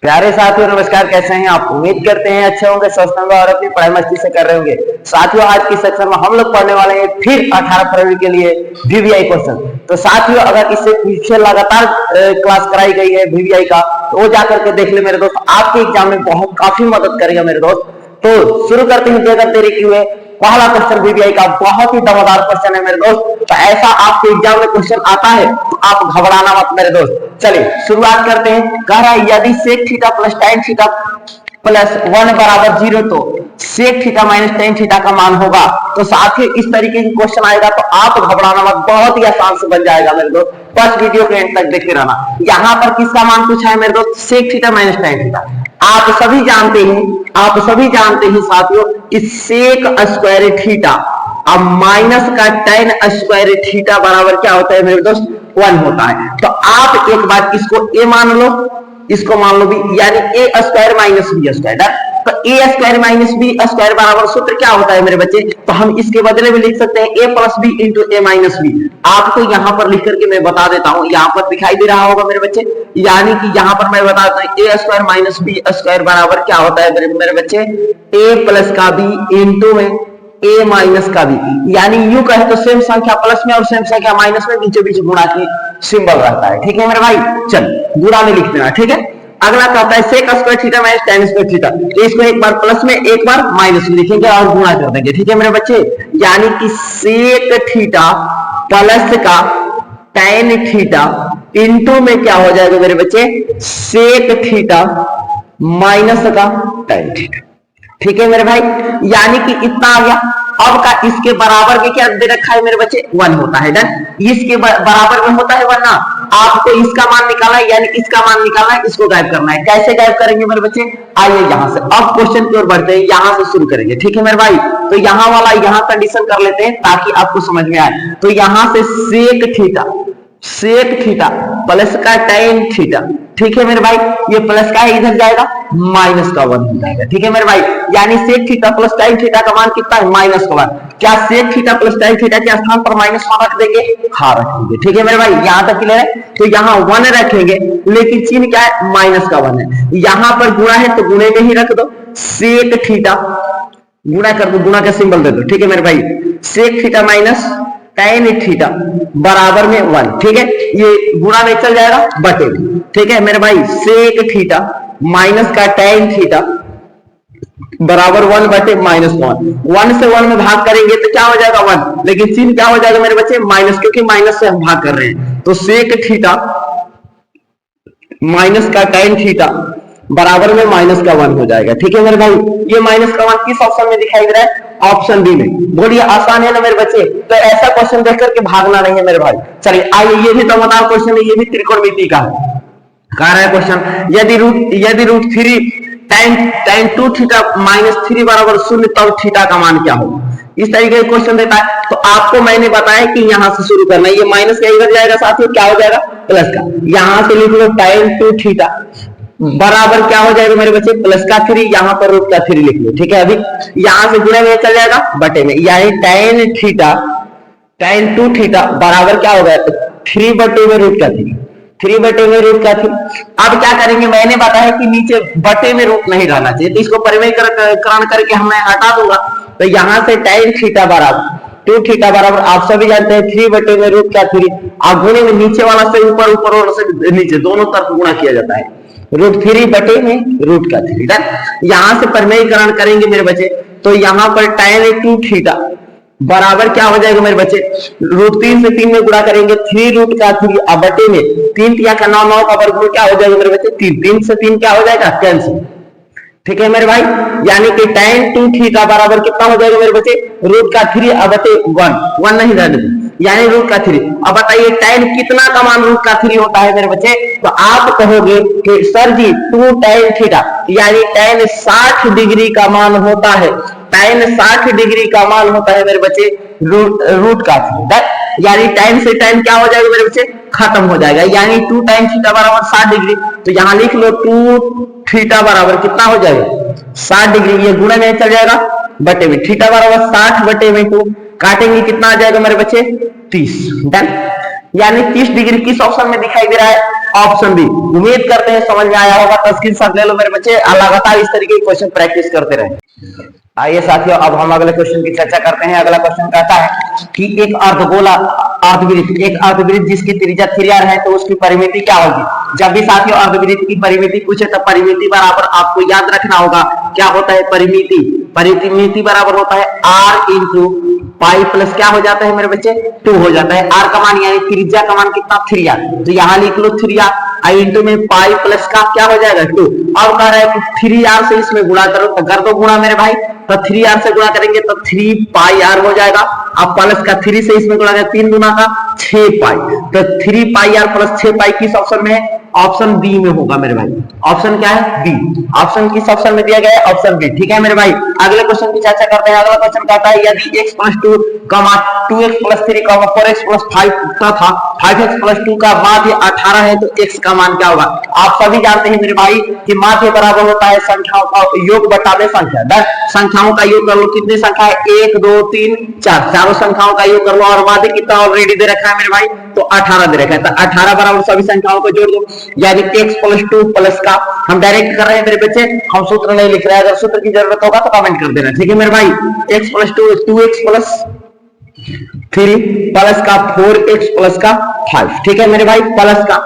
प्यारे साथियों नमस्कार, कैसे हैं आप? उम्मीद करते हैं अच्छे होंगे, स्वस्थ होंगे और अपनी पढ़ाई मस्ती से कर रहे होंगे। साथियों आज की सेक्शन में हम लोग पढ़ने वाले हैं फिर 18 फरवरी के लिए वीवीआई क्वेश्चन। तो साथियों अगर इससे पीछे लगातार क्लास कराई गई है वीवीआई का तो वो जाकर के देख ले मेरे दोस्त, आपके एग्जाम में बहुत काफी मदद करेगा मेरे दोस्त। तो शुरू करते हैं बगैर देरी किए। पहला क्वेश्चन वीवीआई का बहुत ही दमदार क्वेश्चन है मेरे दोस्त। तो ऐसा आपके एग्जाम में क्वेश्चन आता है तो आप घबराना मत मेरे दोस्त। चलिए शुरुआत करते हैं। कह रहा है यदि sec theta plus tan theta प्लस 1 बराबर 0 तो sec theta minus tan theta का मान होगा। तो साथ ही इस तरीके की क्वेश्चन आएगा तो आप घबराना मत, बहुत ही आसान से बन जाएगा मेरे दोस्त। बस वीडियो के एंड तक देखते रहना। यहाँ पर किसका मान पूछा है मेरे दोस्त? Sec theta minus tan theta. आप सभी जानते हैं साथियों इस सेक स्क्वायर थीटा अब माइनस का tan स्क्वायर थीटा बराबर क्या होता है मेरे दोस्त? 1 होता है। तो आप एक बार इसको a मान लो, इसको मान लो b, यानी a square minus b square. तो a square minus b square बराबर सूत्र क्या होता है मेरे बच्चे? तो हम इसके बदले में लिख सकते हैं a plus b into a minus b। आपको यहाँ पर लिख करके मैं बता देता हूँ, यहाँ पर दिखाई दे रहा होगा मेरे बच्चे, यानी कि यहाँ पर मैं बता देता हूँ a square minus b square बराबर क्या होता है मेरे बच्चे? a प्लस का b इंटू में a माइनस का भी, यानी यूं कहे तो सेम संख्या प्लस में और सेम संख्या माइनस में बीचों बीच गुणा की सिंबल रहता है। ठीक है मेरे भाई, चल गुणा में लिख देना। ठीक है, अगला कहता है sec square theta minus tan square theta. तो इसको एक बार प्लस में एक बार माइनस में लिखेंगे और गुणा कर देंगे। ठीक है मेरे बच्चे, यानी कि सेक थीटा प्लस का tan थीटा इंटू में क्या हो जाएगा मेरे बच्चे? सेक थीटा माइनस का tan थीटा। ठीक है मेरे भाई, यानी कि इतना आ गया। अब का इसके बराबर में क्या दे रखा है मेरे बच्चे? 1 होता है। डन, इसके बराबर में होता है 1 ना। आपको इसका मान निकालना है, यानी इसका मान निकालना है, इसको गायब करना है। कैसे गायब करेंगे मेरे बच्चे? आइए यहाँ से अब क्वेश्चन की ओर बढ़ते हैं, यहाँ से शुरू करेंगे। ठीक है मेरे भाई, तो यहाँ वाला यहाँ कंडीशन कर लेते हैं ताकि आपको समझ में आए। तो यहाँ से सेक थीटा प्लस का tan थीटा। ठीक है मेरे भाई, ये प्लस का है इधर जाएगा, माइनस का 1 हो जाएगा। ठीक है मेरे भाई, यानी sec theta plus tan theta का मान कितना है? माइनस का 1। क्या sec theta plus tan theta के स्थान पर माइनस 1 रख देंगे? हाँ रख देंगे। ठीक है मेरे भाई, यहाँ तक क्लियर है। तो यहाँ 1 रखेंगे, लेकिन चिन्ह क्या है? माइनस का 1 है। यहाँ पर गुणा है तो गुणे में ही रख दो। सेक थीटा गुणा कर दो, गुणा का सिंबल दे दो। ठीक है मेरे भाई, sec theta minus tan theta बराबर में 1। ठीक है, ये गुणा में चल जाएगा बटे में। ठीक है मेरे भाई, सेक थीटा माइनस का tan थीटा बराबर 1 बटे माइनस 1 से 1 में भाग करेंगे तो क्या हो जाएगा? 1, लेकिन चिन्ह क्या हो जाएगा मेरे बच्चे? माइनस, क्योंकि माइनस से हम भाग कर रहे हैं। तो सेक थीटा माइनस का tan थीटा बराबर में माइनस का 1 हो जाएगा। ठीक है मेरे भाई, ये माइनस का 1 किस ऑप्शन में दिखाई दे रहा है? ऑप्शन बी में। बोलिए आसान है ना मेरे बच्चे? तो ऐसा क्वेश्चन देख करके भागना नहीं है मेरे भाई। चलिए आइए, ये भी दमदार क्वेश्चन है, ये भी त्रिकोणमिति का है। कह रहा है क्वेश्चन यदि रूट 3 tan 2 थीटा माइनस 3 बराबर 0 तब थीटा का मान क्या होगा? इस तरीके का क्वेश्चन देता है। तो आपको मैंने बताया कि यहां से शुरू करना है। ये माइनस का इधर जाएगा साथियों, क्या हो जाएगा? प्लस का। यहां से लिख लो tan 2 थीटा बराबर क्या हो जाएगा मेरे बच्चे? प्लस का 3, यहाँ पर रूट का 3 लिख लो। ठीक है, अभी यहां से गुणे में चल जाएगा बटे में, यानी tan 2 थीटा बराबर क्या होगा? 3 बटे में रूट का 3। अब क्या करेंगे? मैंने बताया कि नीचे बटे में रूट नहीं रहना चाहिए, तो इसको परिमेयकरण करके मैं हटा दूंगा। तो यहां से tan थीटा बराबर 2 थीटा बराबर आप सभी जानते हैं 3 बटे में रूट का 3। आप गुणे में नीचे वाला से ऊपर और से नीचे दोनों तरफ गुणा किया जाता है। रूट 3 बटे में रूट का 3। यहां से परिमेयकरण करेंगे मेरे बच्चे, तो यहां पर tan 2 थीटा बराबर क्या हो जाएगा मेरे बच्चे? रूट 3 से 3 में गुणा करेंगे 3 रूट का 3 अब बटे में 3 तिया का 9 का वर्गमूल क्या हो जाएगा मेरे बच्चे? 3 से 3 क्या हो जाएगा? कैंसिल। ठीक है मेरे भाई, यानी कि tan 2 थीटा बराबर कितना हो जाएगा मेरे बच्चे? रूट का 3 अब बटे 1 नहीं रहने दो, यानी रूट का 3। अब बताइए tan कितना का मान रूट का 3 होता है मेरे बच्चे? तो आप कहोगे कि सर जी 2 tan थीटा, यानी tan 60 डिग्री का मान होता है। tan 60 डिग्री का मान होता है मेरे बच्चे रूट का 3, यानी tan से tan क्या हो जाएगा मेरे बच्चे? खत्म हो जाएगा, यानी 2 tan थीटा बराबर 60 डिग्री। तो यहां लिख लो 2 थीटा बराबर कितना हो जाएगा? 60 डिग्री। ये गुणा में चल जाएगा बटे में, थीटा बराबर 60 बटे में 2, काटेंगे कितना आ जाएगा मेरे बच्चे? 30। डन, यानी 30 डिग्री किस ऑप्शन में दिखाई दे रहा है? Option B. उम्मीद करते हैं समझ में आया होगा, तो स्क्रीनशॉट ले लो मेरे बच्चे, लगातार इस तरीके के क्वेश्चन प्रैक्टिस करते रहें। आइए साथियों, अब हम अगले क्वेश्चन की चर्चा करते हैं। अगला क्वेश्चन कहता है कि एक अर्धगोला अर्धवृत्त जिसकी त्रिज्या 3r है, तो उसकी परिमिति क्या होगी। जब भी साथियों अर्धवृत्त की परिमिति पूछे तो परिमिति बराबर आपको याद रखना होगा क्या होता है, परिमिति बराबर होता है r इंटू पाई प्लस क्या हो जाता है मेरे बच्चे, 2 हो जाता है। r का मान यानी त्रिज्या का मान कितना, 3r, तो यहाँ लिख लो 3r, आई इंटू में पाई प्लस का क्या हो जाएगा 2। अब कह रहा है कि 3r से इसमें गुणा करो, तो कर दो गुणा मेरे भाई, तो 3r से गुणा करेंगे तो 3 पाई r हो जाएगा। अब प्लस का 3 से इसमें गुणा करें, 3 गुना का 6 पाई, तो 3 पाई r प्लस 6 पाई किस ऑप्शन में है, ऑप्शन बी में होगा मेरे भाई। ऑप्शन क्या है, बी। ऑप्शन किस ऑप्शन में दिया गया है, ऑप्शन बी। ठीक है मेरे भाई, अगले क्वेश्चन की चर्चा करते हैं। अगला क्वेश्चन कहता है यदि x + 2, 2x + 3, 4x + 5 तथा 5x + 2 का माध्य 18 है, तो x का मान क्या होगा। आप सभी जानते हैं मेरे भाई कि माध्य बराबर होता है संख्याओं का योग बटावे संख्या। संख्याओं का योग कर लो, कितनी संख्या है, 1 2 3 4, चारों संख्याओं का योग कर लो, और माध्य कितना ऑलरेडी दे रखा है मेरे भाई, तो 18 दे रखा है। तो 18 बराबर सभी संख्याओं को जोड़ दो, यानी x + 2 प्लस का, हम डायरेक्ट कर रहे हैं मेरे बच्चे, हम सूत्र नहीं लिख रहे हैं, अगर सूत्र की जरूरत होगा तो कमेंट कर देना। ठीक है मेरे भाई, x + 2 2x + 3 प्लस का 4x प्लस का 5, ठीक है मेरे भाई, प्लस का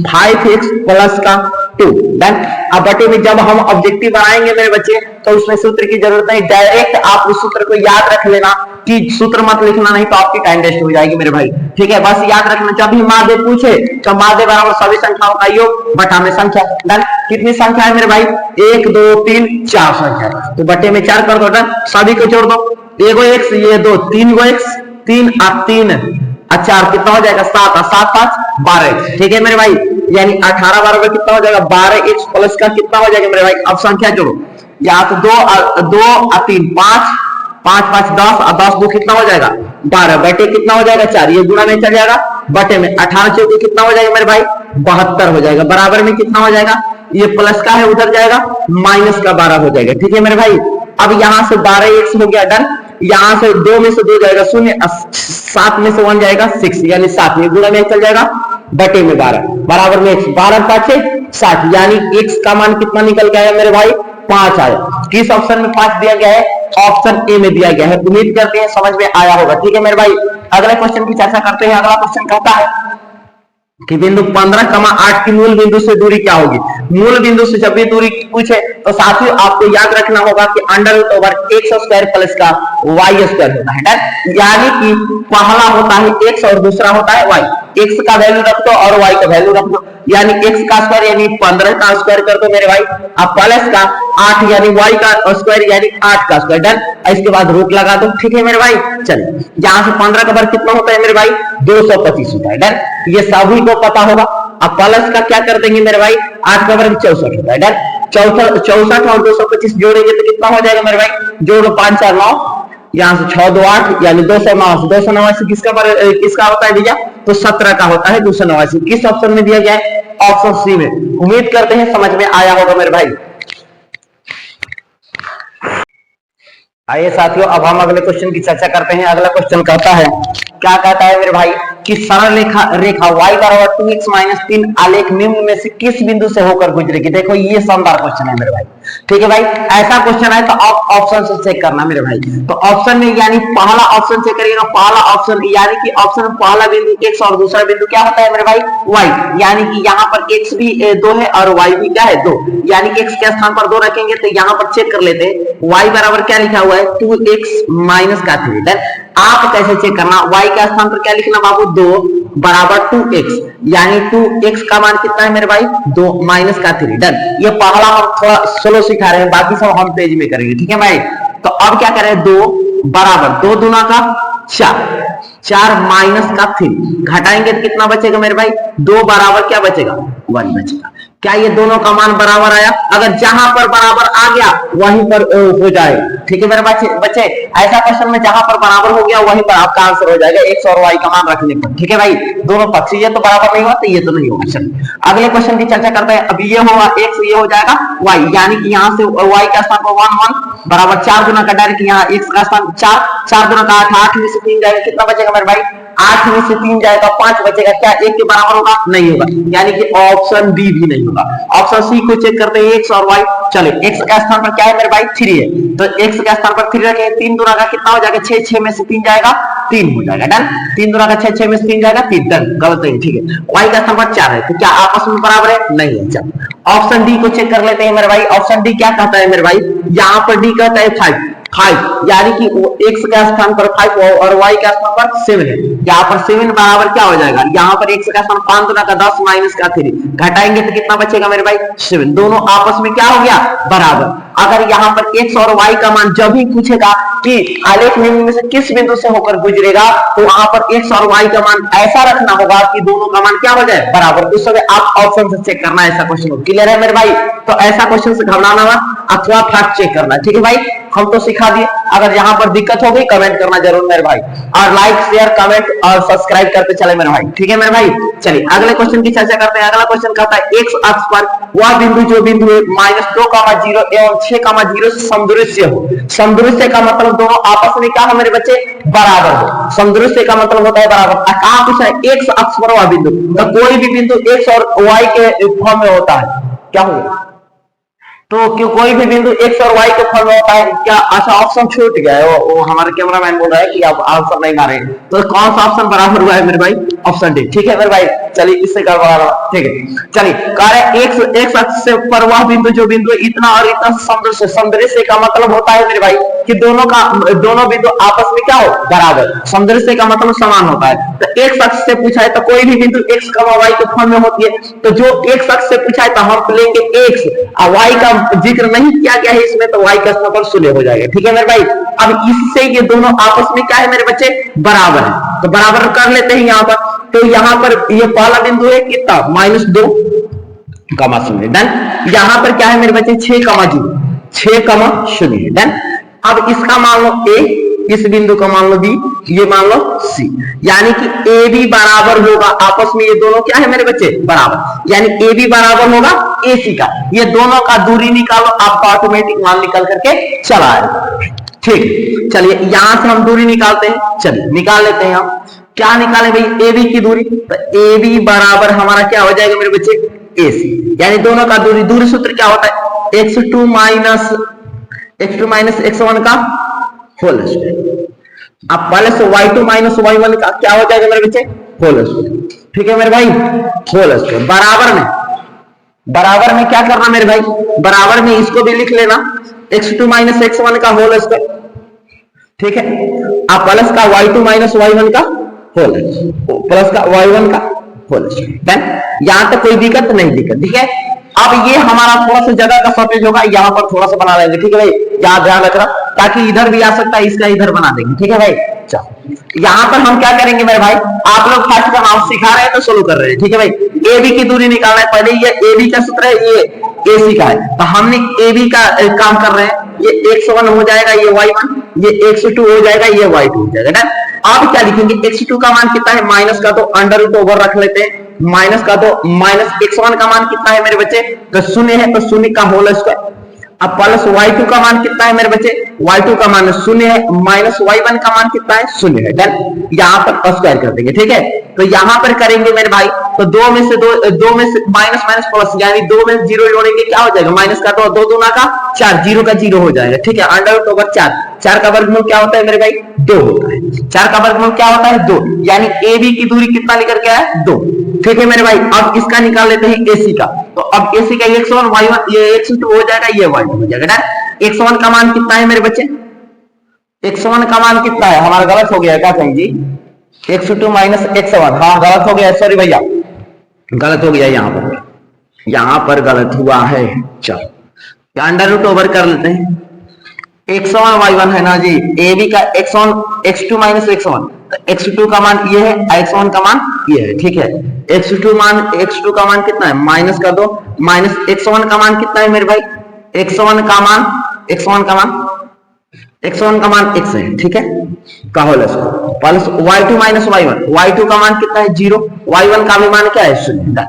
5x प्लस का 2, डन। अब बटे में जब हम ऑब्जेक्टिव बनाएंगे मेरे बच्चे, तो उसमें सूत्र की जरूरत नहीं, डायरेक्ट आप उस सूत्र को याद रख लेना, कि सूत्र मत लिखना, नहीं तो आपकी टाइम वेस्ट हो जाएगी मेरे भाई। ठीक है, बस याद रखना, जब भी माध्य पूछे तो माध्य बराबर सभी संख्याओं का योग बटा में संख्या, डन। कितनी संख्या है मेरे भाई, 1 2 3 4 संख्या, तो बटे में 4 कर दो, डन। सभी को जोड़ दो, एगो x, ये 2, 3 गो x, 3 और 3 और 4 कितना हो जाएगा, 7 और 7 5 12x। ठीक है मेरे भाई, यानी 18 बराबर कितना हो जाएगा, 12x प्लस का कितना हो जाएगा मेरे भाई। अब संख्या जोड़ो, या तो 2 और 3 5 5 5 10 और 10 2 कितना हो जाएगा 12, बटे कितना हो जाएगा 4, ये गुणा में चल जाएगा, बटे में 18 चौके कितना हो जाएगा मेरे भाई, 72 हो जाएगा, बराबर में कितना हो जाएगा, ये प्लस का है उधर जाएगा, माइनस का 12 हो जाएगा। ठीक है मेरे भाई, अब यहां से 12x हो गया, डन। यहां से 2 में से 2 जाएगा 0, 7 में से 1 जाएगा 6, यानी 7, ये गुणा में चल जाएगा, बटे में 12, बराबर में x, 12 5 60, यानी x का मान कितना निकल गया है मेरे भाई, 5 आया। किस ऑप्शन में 5 दिया गया है, ऑप्शन ए में दिया गया है। उम्मीद करते हैं समझ में आया होगा। ठीक है मेरे भाई, अगले क्वेश्चन की चर्चा करते हैं। अगला क्वेश्चन कहता है कि बिंदु 15,8 की मूल बिंदु से दूरी क्या होगी। मूल बिंदु से जब भी दूरी पूछे तो साथियों आपको याद रखना होगा कि √x² प्लस का y² होता है, यानी कि पहला होता है x और दूसरा होता है y। x का वैल्यू रख दो और y का वैल्यू रख दो, यानी x का स्क्वायर यानी 15 का स्क्वायर कर दो मेरे भाई, अब प्लस का 8 यानी y का स्क्वायर यानी 8 का स्क्वायर, डन। इसके बाद रूट लगा दो। ठीक है मेरे भाई, चलिए यहां से 15 का वर्ग कितना होता है मेरे भाई, 225 होता है, डन। ये सभी को पता होगा। अब प्लस का क्या कर देंगे मेरे भाई, 8 का वर्ग 64 होता है, डन। 64 और 225 जोड़ेंगे तो कितना हो जाएगा मेरे भाई, जोड़ो 5 4 9, यहाँ से 6 2 8, यानी 289 किसका होता है भैया, तो 17 का होता है 289। किस ऑप्शन में दिया गया है, ऑप्शन सी में। उम्मीद करते हैं समझ में आया होगा मेरे भाई। आइए साथियों, अब हम अगले क्वेश्चन की चर्चा करते हैं। अगला क्वेश्चन कहता है, क्या कहता है मेरे भाई कि सरल रेखा y बराबर 2x - 3 आलेख निम्न में से किस बिंदु से होकर गुजरेगी। देखो ये शानदार क्वेश्चन है मेरे भाई। ठीक है भाई, ऐसा क्वेश्चन है तो आप ऑप्शन से चेक करना मेरे भाई। तो ऑप्शन में यानी पहला ऑप्शन चेक करिएगा, पहला ऑप्शन यानी कि ऑप्शन में पहला बिंदु x और दूसरा बिंदु क्या होता है मेरे भाई, y, यानी कि यहाँ पर x भी 2 है और y भी क्या है 2, यानी x के स्थान पर 2 रखेंगे तो यहाँ पर चेक कर लेते हैं y बराबर क्या लिखा हुआ है, 2x - का 3, डन। आप कैसे चेक करना, y के स्थान पर क्या लिखना बाबू, 2 बराबर 2x, यानी 2x का मान कितना है मेरे भाई, 2 - का 3, डन। ये पहला हम थोड़ा स्लो सिखा रहे हैं, बाकी सब हम तेज में करेंगे। ठीक है भाई, तो अब क्या करें, 2 बराबर 2 दूना का 4, 4 - का 3, घटाएंगे तो कितना बचेगा मेरे भाई, 2 बराबर क्या बचेगा, 1 बचेगा। क्या ये दोनों का मान बराबर आया, अगर जहां पर बराबर आ गया वहीं पर हो जाएगा। ठीक है मेरे बच्चे, ऐसा क्वेश्चन में जहां पर बराबर हो गया वहीं पर आपका आंसर हो जाएगा x और y का मान रखने पर। ठीक है भाई, दोनों पक्ष, ये तो बराबर नहीं हुआ तो ये तो नहीं होगा। चलिए अगले क्वेश्चन की चर्चा करते हैं। अब ये होगा x, ये हो जाएगा y, यानी कि यहाँ से y का स्थान पर 1 1 बराबर 4 गुना का, डायरेक्ट यहाँ x का स्थान 4 4 गुना का 8 8 में से 3 जाएगा, कितना बचेगा मेरे भाई, 8 में से 3 जाएगा 5 बचेगा, क्या 1 के बराबर होगा? नहीं होगा, यानी कि ऑप्शन बी भी नहीं होगा। ऑप्शन सी को चेक करते हैं, एक्स और वाई। चलो एक्स का स्थान पर क्या है मेरे भाई? 3 है, तो एक्स का स्थान पर 3 रखें, 3 दूना का कितना हो जाएगा? 6, 6 में से 3 जाएगा 3 हो जाएगा, डन। 3 दूना का 6, 6 में से 3 जाएगा 3, डन, गलत है, ठीक है। वाई का स्थान पर 4 है, तो क्या आपस में बराबर है? नहीं है। चलो ऑप्शन डी को चेक कर लेते हैं मेरे भाई। ऑप्शन डी क्या कहता है मेरे भाई? यहाँ पर डी कहता है 5, यानी कि एक्स का स्थान पर 5 और वाई का स्थान पर 7 है। यहाँ पर 7 बराबर क्या हो जाएगा? यहाँ पर एक्स का स्थान 5 दूना का 10 माइनस का 3 घटाएंगे तो कितना बचेगा मेरे भाई? 7। दोनों आपस में क्या हो गया? बराबर। अगर यहाँ पर एक्स और वाई का मान जब भी पूछेगा कि आलेख में से किस बिंदु से होकर गुजरेगा, तो वहां पर एक्स और वाई का मान ऐसा रखना होगा कि दोनों का मान क्या हो जाए? बराबर। उस समय आप ऑप्शन से चेक करना, ऐसा क्वेश्चन हो। क्लियर है मेरे भाई? तो ऐसा क्वेश्चन से घबराना मत, अथवा फैक्ट चेक करना, ठीक है भाई? हम तो सिखा दिए, अगर यहाँ पर दिक्कत हो गई कमेंट करना जरूर मेरे भाई, और लाइक शेयर कमेंट और सब्सक्राइब करते चले मेरे भाई, ठीक है मेरे भाई? चलिए अगले क्वेश्चन की चर्चा करते हैं। अगला क्वेश्चन कहता है एक्स अक्ष पर वह बिंदु जो बिंदु -2,0 एवं 6,0 से समदृश्य हो। समदृश्य का मतलब दोनों आपस में क्या है मेरे बच्चे? बराबर हो। समदृश्य का मतलब होता है बराबर। कहां पूछा है? एक्स अक्ष पर वह बिंदु, तो कोई भी बिंदु एक्स और वाई के फॉर्म में होता है, क्या होगा? तो क्यों कोई भी बिंदु एक्स और वाई के फॉर्म में होता है क्या? अच्छा ऑप्शन छूट गया है, वो हमारे कैमरामैन बोल रहा है कि आप आंसर नहीं मारे, तो कौन सा ऑप्शन बराबर हुआ है मेरे भाई? ऑप्शन डी, ठीक है मेरे भाई? चलिए इससे कर बराबर, ठीक है। चलिए कह रहे एक्स अक्ष से पर वह बिंदु जो बिंदु इतना और इतना समदृश्य। समदृश्य का मतलब होता है मेरे भाई कि दोनों बिंदु आपस में क्या हो? बराबर। समदृश्य का मतलब समान होता है। तो एक्स अक्ष से पूछा है तो कोई भी बिंदु एक्स का वाई के फॉर्म में होती है, तो जो एक्स अक्ष से पूछा है तो हम लेंगे एक्स, और वाई का जिक्र नहीं किया गया है इसमें, तो वाई का स्थान पर 0 हो जाएगा, ठीक है मेरे भाई? अब इससे ये दोनों आपस में क्या है मेरे बच्चे? बराबर है, तो बराबर कर लेते हैं यहाँ पर। तो यहाँ पर ये पहला बिंदु है कितना? -2,0, डन। यहाँ पर क्या है मेरे बच्चे? 6,0, 6,0, डन। अब इसका मान लो ए, इस बिंदु का मान लो बी, ये मान लो सी, यानी कि ए बी बराबर होगा आपस में, ये दोनों क्या है मेरे बच्चे? बराबर। यानी ए बी बराबर होगा ए सी का। ये दोनों का दूरी निकालो, आपका ऑटोमेटिक मान निकल करके चला आएगा, ठीक। चलिए यहां से हम दूरी निकालते हैं, चलिए निकाल लेते हैं हम। क्या निकाले भाई? ए बी की दूरी, तो ए बी बराबर हमारा क्या हो जाएगा मेरे बच्चे? ए सी, यानी दोनों का दूरी सूत्र क्या होता है? x2 माइनस x1 का होल स्क्वायर। अब पहले से y2 माइनस y1 का क्या हो जाएगा मेरे बच्चे? होल स्क्वायर, ठीक है मेरे भाई? होल स्क्वायर बराबर में क्या करना मेरे भाई? बराबर में इसको भी लिख लेना, x2 माइनस x1 का होल स्क्वायर, ठीक है। अब प्लस का y2 माइनस y1 का होल, प्लस का y1 का होल स्क्वायर। यहां तक कोई दिक्कत नहीं, ठीक है। अब ये हमारा थोड़ा सा जगह का शॉर्टेज होगा, यहाँ पर थोड़ा सा बना लेंगे, ठीक है भाई? यहाँ ध्यान रखना, ताकि इधर भी आ सकता है, इसका इधर बना देंगे, ठीक है भाई? चलो यहाँ पर हम क्या करेंगे मेरे भाई? आप लोग फर्स्ट का नाम सिखा रहे हैं तो शुरू कर रहे हैं, ठीक है भाई? ए बी की दूरी निकालना है। पहले ये ए बी का सूत्र है, ये ए सी का है, तो हमने ए बी का काम कर रहे हैं। ये x1 हो जाएगा, ये y1, ये x2 हो जाएगा, ये y2 हो जाएगा ना। अब क्या लिखेंगे? x2 का मान कितना है? माइनस का, तो अंडर रूट ओवर रख लेते हैं, माइनस का, तो माइनस x1 का मान कितना है मेरे बच्चे? तो 0 है, तो 0 का होल स्क्वायर। अब प्लस y2 का मान कितना है मेरे बच्चे? y2 का मान 0 है, माइनस y1 का मान कितना है? 0 है, डन। यहाँ पर स्क्वायर कर देंगे, ठीक है। तो यहाँ पर करेंगे मेरे भाई, तो दो में से माइनस माइनस प्लस, यानी 2 में 0 जोड़ेंगे, क्या हो जाएगा? माइनस का, तो 2 दूना का 4, 0 का 0 हो जाएगा, ठीक है। अंडर रूट ओवर 4, 4 का वर्गमूल क्या होता है मेरे भाई? 2 होता है। 4 का वर्गमूल क्या होता है? 2, यानी ए बी की दूरी कितना लेकर के आया? 2, ठीक है मेरे भाई? अब इसका निकाल लेते हैं एसी का, तो अब एसी का x1 y1, ये x2 हो जाएगा, ये y2 हो जाएगा ना। x1 का मान कितना है मेरे बच्चे? x1 का मान कितना है? हमारा गलत हो गया क्या कहीं जी? x2 माइनस x1, हाँ गलत हो गया, सॉरी भैया, गलत हो गया, यहाँ पर गलत हुआ है। चलो अंडर रूट ओवर कर लेते हैं, x1 y1 है ना जी, ए बी का x1 x2 minus x1, x2 का मान ये है, x1 का मान ये है, ठीक है। x2 का मान कितना है? माइनस कर दो, माइनस x1 का मान कितना है मेरे भाई? x1 का मान x है, ठीक है, का whole square, plus y2 minus y1, y2 का मान कितना है? 0, y1 का भी मान क्या है? 0।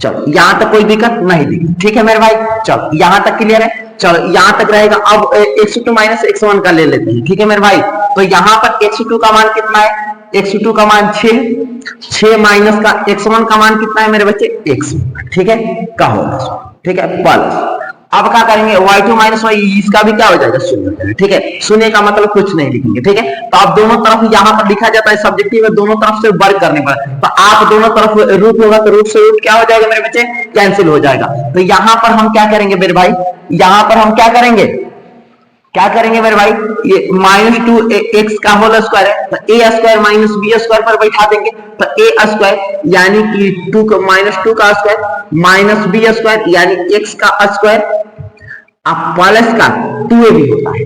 चलो यहां तक कोई दिक्कत नहीं दिक्कत, ठीक है मेरे भाई? चलो यहां तक क्लियर है, चलो यहां तक रहेगा। अब x2 माइनस x1 का ले लेते हैं, ठीक है मेरे भाई? तो यहाँ पर x2 का मान कितना है? x2 का मान 6 माइनस का x1 का मान कितना है मेरे बच्चे x, ठीक है, का होगा, ठीक है, प्लस अब क्या करेंगे y2 माइनस y, इसका भी क्या हो जाएगा शून्य हो जाएगा, ठीक है, शून्य का मतलब कुछ नहीं लिखेंगे, ठीक है। तो आप दोनों तरफ यहाँ पर लिखा जाता है सब्जेक्टिव में दोनों तरफ से वर्ग करने पर, तो आप दोनों तरफ रूट होगा तो रूट से रूट क्या हो जाएगा मेरे बच्चे कैंसिल हो जाएगा। तो यहाँ पर हम क्या करेंगे मेरे भाई, यहाँ पर हम क्या करेंगे मेरे भाई, ये -2x का होल स्क्वायर है तो a square minus b square पर बैठा देंगे, तो a स्क्वायर यानी कि -2 का स्क्वायर माइनस b स्क्वायर यानी x का स्क्वायर अब प्लस का 2ab होता है,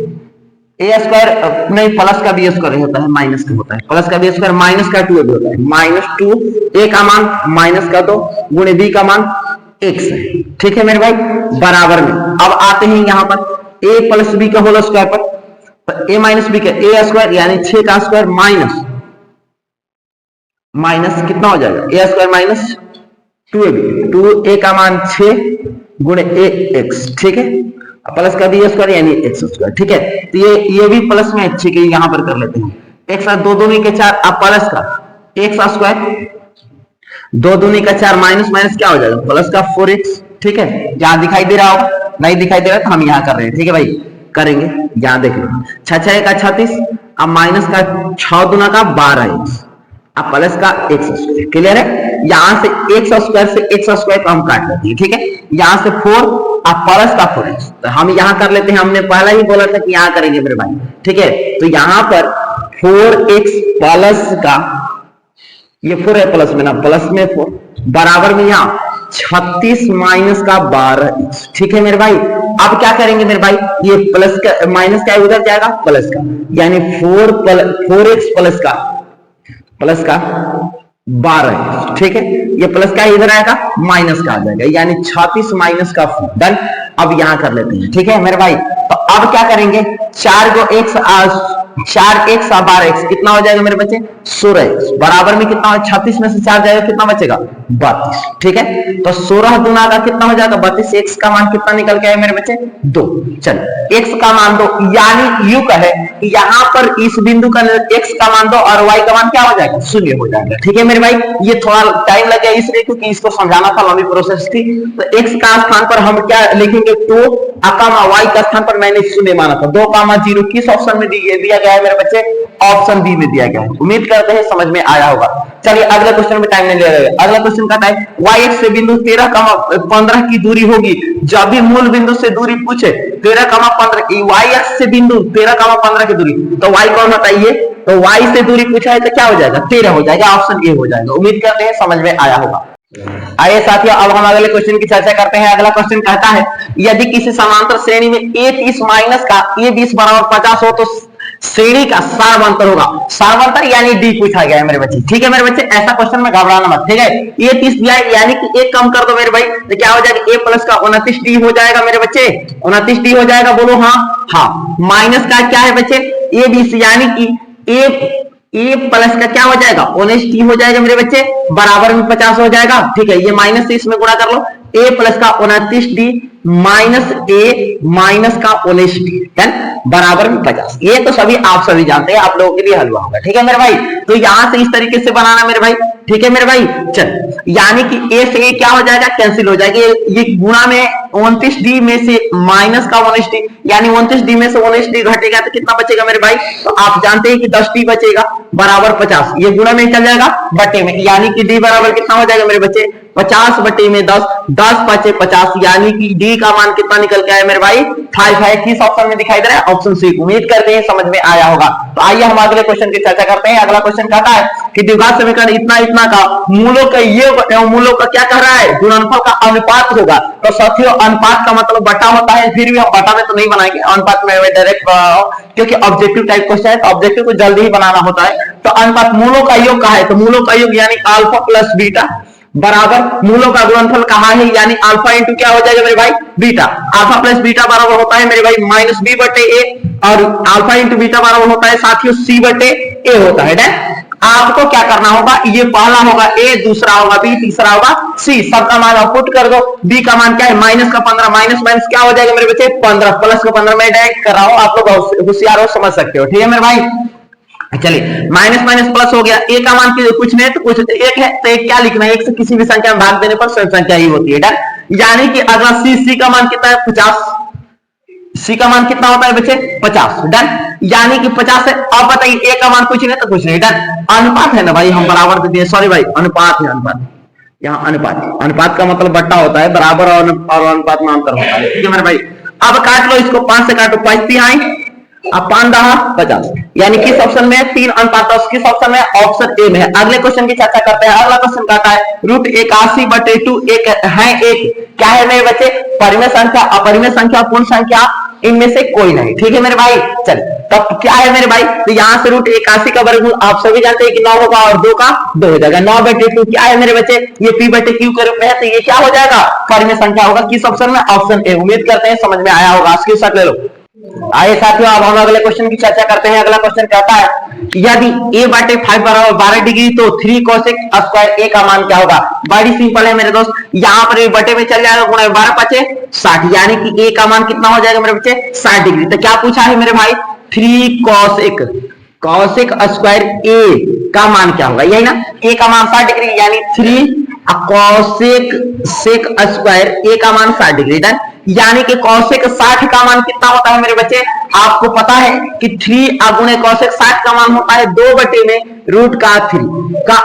a स्क्वायर नहीं प्लस का b स्क्वायर होता है, माइनस का होता है, प्लस का b स्क्वायर माइनस का 2ab होता है, -2 a का मान माइनस का 2 गुणे b का मान x है, ठीक है मेरे भाई, बराबर में। अब आते हैं यहाँ पर a प्लस b का होल स्क्वायर पर, तो a माइनस b का a स्क्वायर यानी 6 का स्क्वायर माइनस कितना हो जाएगा a square minus 2ab, 2a का मान 6 गुणे ax, ठीक है, प्लस का b स्क्वायर यानी x स्क्वायर, ठीक है। तो ये भी प्लस में ठीक है, यहां पर कर लेते हैं, x 2 दूनी के 4 अब प्लस का x स्क्वायर 2 दूनी का 4 माइनस माइनस क्या हो जाएगा प्लस का 4x, ठीक है, यहां दिखाई दे रहा होगा, नहीं दिखाई दे रहा तो हम यहां कर रहे हैं, ठीक है भाई, करेंगे, यहां देख लो 6 का 36 अब माइनस का 6 दूना का 12x अब प्लस का x स्क्वायर, क्लियर है। यहां से x स्क्वायर से x स्क्वायर को हम काट लेते हैं, ठीक है, यहां से 4 अब प्लस का 4x, तो हम यहां कर लेते हैं, हमने पहला ही बोला था कि यहां करेंगे मेरे भाई, ठीक है। तो यहां पर 4x प्लस का ये 4 है प्लस में ना, प्लस में 4 बराबर में यहां 36 माइनस का 12, ठीक है मेरे भाई। अब क्या करेंगे मेरे भाई, ये प्लस का माइनस का उधर जाएगा प्लस का, यानी 4x प्लस का 12, ठीक है, ये प्लस का इधर आएगा माइनस का आ जाएगा, यानी 36 माइनस का 4, डन। अब यहां कर लेते हैं, ठीक है मेरे भाई। तो अब क्या करेंगे 4x और 12x कितना हो जाएगा मेरे बच्चे 16x, बराबर में कितना 36 में से 4 जाएगा कितना बचेगा 32, ठीक है। तो 16 दूना का कितना हो जाएगा 32, x का मान कितना निकल के आया मेरे बच्चे 2, चलिए x का मान 2, यानी यू कहे यहां पर इस बिंदु का x का मान 2 और y का मान क्या हो जाएगा 0 हो जाएगा, ठीक है मेरे भाई। ये थोड़ा टाइम लग गया इसलिए क्योंकि इसको समझाना था, लंबी प्रोसेस थी। तो x का स्थान पर हम क्या लिखेंगे 2 y का स्थान पर मैंने 0 माना था, 2,0 किस ऑप्शन में दिया गया है मेरे बच्चे ऑप्शन बी में दिया गया है। उम्मीद करते हैं समझ में आया होगा। चलिए अगले क्वेश्चन में टाइम नहीं ले रहे, अगला क्वेश्चन का टाइम y से बिंदु 13,15 की दूरी होगी, जब भी मूल बिंदु से दूरी पूछे 13,15 y से बिंदु 13,15 की दूरी, तो y कौन होता है ये, तो y से दूरी पूछा है तो क्या हो जाएगा 13 हो जाएगा, ऑप्शन ए हो जाएगा। उम्मीद करते हैं समझ में आया होगा। आइए साथियों अब हम अगले क्वेश्चन की चर्चा करते हैं। अगला क्वेश्चन कहता है यदि किसी समांतर श्रेणी में a 30 माइनस का a 20 बराबर 50 हो तो श्रेणी का सारवंतर होगा। सारवंतर यानी डी पूछा गया है मेरे बच्चे, ठीक है मेरे बच्चे, ऐसा क्वेश्चन में घबराना मत, ठीक है। a 30 दिया है यानी कि एक कम कर दो मेरे भाई, तो क्या हो जाएगा a प्लस का 29 डी हो जाएगा मेरे बच्चे, 29 डी हो जाएगा, बोलो हाँ। माइनस का क्या है बच्चे a 20 यानी कि a प्लस का क्या हो जाएगा 19 टी हो जाएगा मेरे बच्चे, बराबर में 50 हो जाएगा, ठीक है। ये माइनस से इसमें गुणा कर लो, a प्लस का 29 डी माइनस a माइनस का 19 डी बराबर में 50। ये तो सभी आप सभी जानते हैं, आप लोगों के लिए हलवा होगा, ठीक है मेरे भाई। तो यहां से इस तरीके से बनाना मेरे भाई, ठीक है मेरे भाई। चल यानी कि a से a क्या हो जाएगा कैंसिल हो जाएगा, ये गुणा में 29 डी में से माइनस का 19 डी, यानी 29 डी में से 19 डी घटेगा तो कितना बचेगा मेरे भाई, तो आप जानते हैं कि 10 डी बचेगा बराबर 50, ये गुणा में चल जाएगा बटे में, यानी कि डी बराबर कितना हो जाएगा मेरे बच्चे 50 बटे में 10, 10 5 50, यानी कि डी का मान कितना निकल के आया मेरे भाई 5 है। किस ऑप्शन में दिखाई दे रहा है ऑप्शन सी। उम्मीद करते हैं समझ में आया होगा। तो आइए हम अगले क्वेश्चन की चर्चा करते हैं। अगला क्वेश्चन कहता है कि द्विघात समीकरण इतना का मूलों का ये मूलों का क्या कह रहा है गुणनफल का अनुपात होगा। तो साथियों अनुपात का मतलब बटा होता है, फिर भी हम बटा में तो नहीं बनाएंगे, अनुपात में डायरेक्ट क्योंकि ऑब्जेक्टिव टाइप क्वेश्चन है तो ऑब्जेक्टिव को जल्दी ही बनाना होता है। तो अनुपात मूलों का योग का है, तो मूलों का योग यानी अल्फा प्लस बीटा बराबर मूलों का गुणनफल कहाँ है, यानी अल्फा इंटू क्या हो जाएगा मेरे भाई बीटा। अल्फा प्लस बीटा बराबर होता है मेरे भाई माइनस बी बटे ए, और अल्फा इंटू बीटा बराबर होता है साथियों सी बटे ए होता है। आपको क्या करना होगा, ये पहला होगा ए, दूसरा होगा बी, तीसरा होगा सी, सबका मान आप पुट कर दो। बी का मान क्या है माइनस का 15, माइनस माइनस क्या हो जाएगा मेरे बच्चे 15, प्लस का 15 मैं डायरेक्ट कर रहा हूं, आप लोग होशियार हो समझ सकते हो, ठीक है मेरे भाई। चलिए माइनस माइनस प्लस हो गया, ए का मान कुछ नहीं तो कुछ एक है, तो एक क्या लिखना है, एक से किसी भी संख्या में भाग देने पर स्वयं संख्या ही होती है। यानी कि अगला सी का मान कितना है 50, सी का मान कितना होता है बच्चे 50। डन, यानी कि 50 है। अब बताइए ए का मान कुछ नहीं तो कुछ नहीं। डन, अनुपात है ना भाई, हम बराबर दे दिए, सॉरी भाई अनुपात है, अनुपात यहाँ अनुपात, अनुपात का मतलब बट्टा होता है, बराबर और अनुपात में अंतर होता है। ठीक है मेरे भाई, अब काट लो इसको, 5 से काटो, 5 तिहाई, अब 5 दहा 50, यानी किस ऑप्शन में है 3:10, किस ऑप्शन में, ऑप्शन ए में है। अगले क्वेश्चन की चर्चा करते हैं। अगला क्वेश्चन कहता है √81/2 एक है, एक क्या है मेरे बच्चे, परिमेय संख्या, अपरिमेय संख्या, पूर्ण संख्या, इनमें से कोई नहीं। ठीक है मेरे भाई, चल तब क्या है मेरे भाई, तो यहां से √81 का वर्गमूल आप सभी जानते हैं कि 9 होगा और 2 का 2 हो जाएगा। 9/2 क्या है मेरे बच्चे, ये p/q के रूप में है, तो ये क्या हो जाएगा, परिमेय संख्या होगा। किस ऑप्शन में, ऑप्शन ए। उम्मीद करते हैं समझ में आया होगा। स्क्रीनशॉट ले लो। आइए साथियों, अब हम अगले क्वेश्चन की चर्चा करते हैं। अगला क्वेश्चन कहता है यदि a/5 बराबर 12 डिग्री तो 3 cos² a का मान क्या होगा। बड़ी सिंपल है मेरे दोस्त, यहाँ पर बटे में चल जाएगा, गुणा 12 5 60, यानी कि a का मान कितना हो जाएगा मेरे बच्चे 60 डिग्री। तो क्या पूछा है मेरे भाई, 3 cos² a का मान क्या होगा, यही ना, a का मान 60 डिग्री, यानी 3 cos² a का मान 60 डिग्री। डन, यानी कि cosec 60 का मान कितना होता है मेरे बच्चे, आपको पता है कि 3 गुणे cosec 60 का मान होता है 2/3 का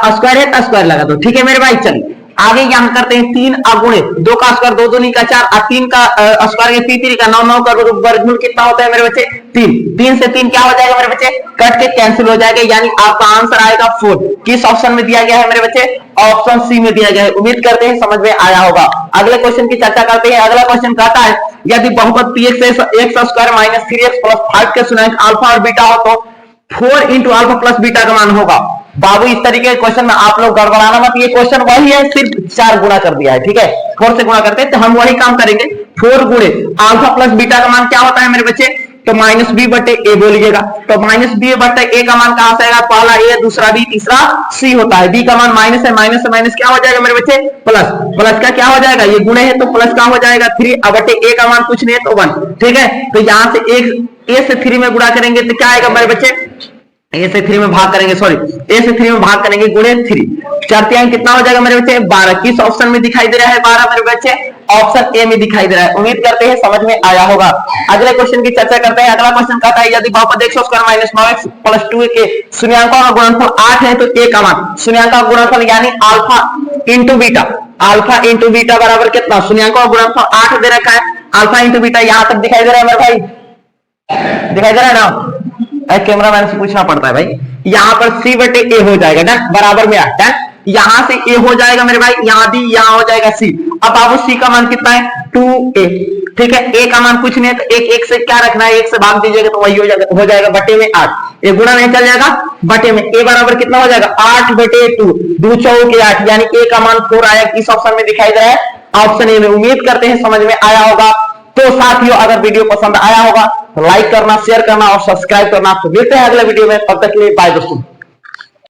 स्क्वायर है, तो स्क्वायर लगा दो। ठीक है मेरे भाई, चलिए आगे यहां करते हैं 3 गुणे 2 का स्क्वायर 2 दूनी का 4 और 3 का स्क्वायर 3 का 9, 9 का वर्गमूल कितना होता है मेरे बच्चे 3, 3 से 3 क्या हो जाएगा मेरे बच्चे, कट के कैंसिल हो जाएगा, यानी आपका आंसर आएगा 4। किस ऑप्शन में दिया गया है मेरे बच्चे, ऑप्शन सी में दिया गया है। उम्मीद करते हैं समझ में आया होगा। अगले क्वेश्चन की चर्चा करते हैं। अगला क्वेश्चन कहता है यदि बहुपद px x² - 3x + 5 के शून्यंक अल्फा और बीटा हो तो 4 × अल्फा प्लस बीटा का मान होगा। बाबू इस तरीके के क्वेश्चन में आप लोग गड़बड़ाना मत, ये क्वेश्चन वही है, सिर्फ 4 गुणा कर दिया है। ठीक है, 4 से गुणा करते हैं, तो हम वही काम करेंगे। 4 गुणे अल्फा प्लस बीटा का मान क्या होता है मेरे बच्चे, तो -b/a बोलिएगा। तो -b/a का मान कहां से आएगा, पहला a दूसरा b तीसरा c होता है। b का मान माइनस है, माइनस से माइनस क्या हो जाएगा मेरे बच्चे प्लस, प्लस का क्या हो जाएगा, ये गुणे है तो प्लस का हो जाएगा 3/a का मान कुछ नहीं है तो 1। ठीक है, तो यहां से a से 3 में गुणा करेंगे तो क्या आएगा मेरे बच्चे, ए से 3 में भाग करेंगे, सॉरी ए से 3 में भाग करेंगे, गुणे 3, 4 तिहाई कितना हो जाएगा मेरे बच्चे 12। किस ऑप्शन में दिखाई दे रहा है 12 मेरे बच्चे, ऑप्शन ए में दिखाई दे रहा है। उम्मीद करते हैं समझ में आया होगा। अगले क्वेश्चन की चर्चा करते हैं। अगला क्वेश्चन कहता है यदि बहुपद x² - 9x + 2 के शून्यंकों का गुणनफल 8 है तो a का मान, शून्यंक का गुणनफल यानी alpha into beta, alpha into beta बराबर कितना, शून्यंकों का गुणनफल 8 दे रखा है, अल्फा इंटू बीटा यहां तक दिखाई दे रहा है मेरे भाई, दिखाई दे रहा है ना, कैमरामैन से पूछना पड़ता है भाई। यहाँ पर c/a हो जाएगा ना, बराबर में 8, यहां से a हो जाएगा मेरे भाई, यहाँ भी यहाँ हो जाएगा c। अब बाबू c का मान कितना है 2a। ठीक है, a का मान कुछ नहीं है तो एक से क्या रखना है, 1 से भाग दीजिएगा तो वही हो जाएगा बटे में 8, ये गुणा नहीं चल जाएगा बटे में, a बराबर कितना हो जाएगा 8/2, 2 चौके 8, यानी a का मान 4 आया। किस ऑप्शन में दिखाई दे रहा है, ऑप्शन ए में। उम्मीद करते हैं समझ में आया होगा। तो साथियों अगर वीडियो पसंद आया होगा तो लाइक करना, शेयर करना और सब्सक्राइब करना। तो मिलते हैं अगले वीडियो में, तब तक के लिए बाय दोस्तों।